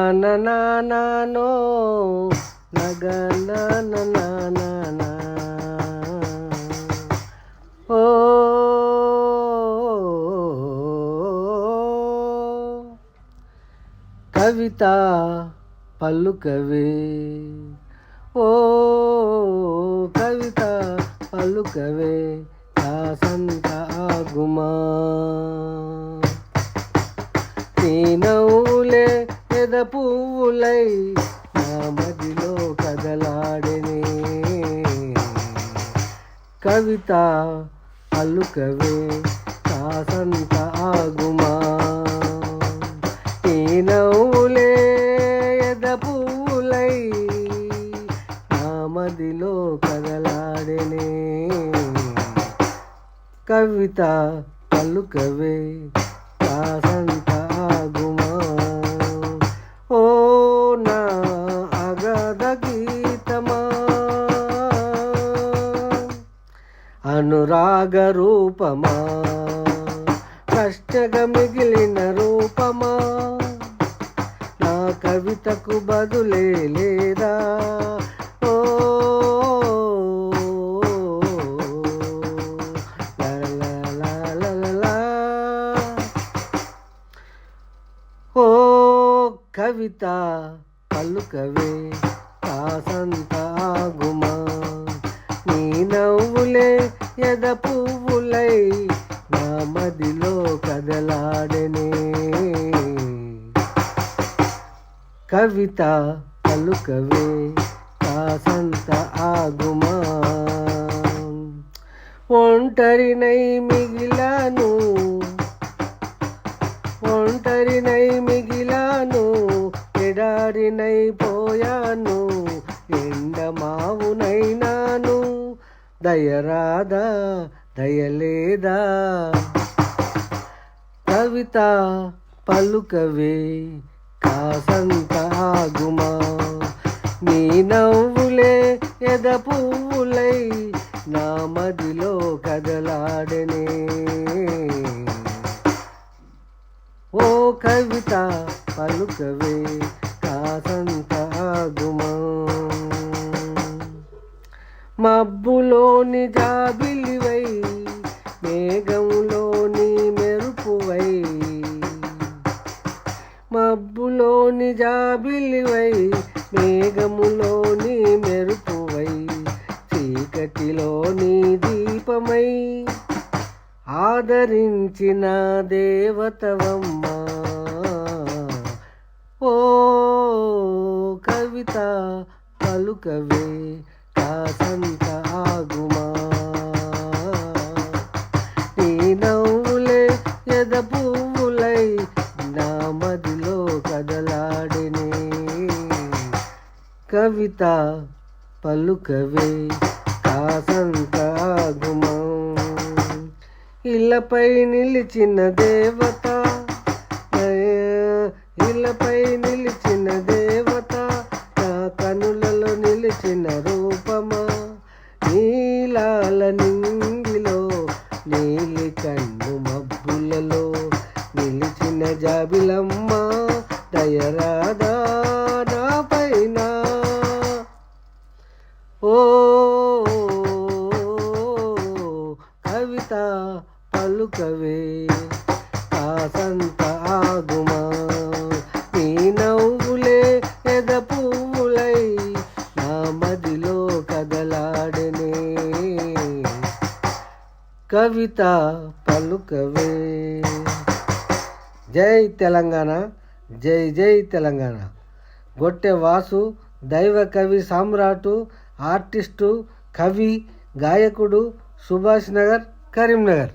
నగననననో నగననననన ఓ కవిత పలుకవే ఓ కవిత పలుకవే కాసంత ఆగుమా నీ నవ్వులే పెద పువ్వులై నా మదిలో కదలాడెనే కవిత పలుకవే కాసంత ఆగుమా నీ నవ్వులే ఎద పువ్వులై నా మదిలో కదలాడెనే కవిత పలుకవే కాసంత ఆగుమా ఓ నా అగద గీతమా అనురాగ రూపమా కష్టగా మిగిలిన రూపమా నా కవితకు బదులే లేదా ఓ ఓ కవిత పలుకవే కాసంత ఆగుమా నీ నవ్వులే ఎద పువ్వులై నా మదిలో కదలాడెనే కవిత పలుకవే కాసంత ఆగుమా ఒంటరినై మిగిలాను ఒంటరినై మిగిలాను ఎడారినై పోయాను ఎండమావునైనాను దయరాదా దయలేదా కవిత పలుకవే కాసంత ఆగుమా నీ నవ్వులే ఎద పువ్వులై నా మదిలో కదలాడెనే ఓ కవిత పలుకవే కాసంత ఆగుమా మబ్బులోని జాబిలివై మేఘంలోని మెరుపువై మబ్బులోని జాబిలివై మేఘములోని మెరుపువై చీకటిలోని దీపమై ఆదరించిన దేవతవమ్మా ఓ కవిత పలుకవే కాసంత ఆగుమా నీ నవ్వులే ఎద పువ్వులై నా మదిలో కదలాడెనే కవిత పలుకవే కాసంత ఆగుమా ఇళ్ళపై నిలిచిన దేవత ఇళ్ళపై నిలిచిన దేవత నా కనులలో నిలిచిన రూపమా నీలాల నింగిలో నీలి కన్ను మబ్బులలో నిలిచిన జాబిలమ్మ దయరాదా నా పైన ఓ కవిత పలుకవే కాసంత ఆగుమా నీ నవ్వులే ఎద పువ్వులై నా మదిలో కదలాడెనే కవిత పలుకవే జై తెలంగాణ జై జై తెలంగాణ గొట్టె వాసు దైవ కవి సామ్రాటు ఆర్టిస్టు కవి గాయకుడు సుభాష్ నగర్ కరీంనగర్.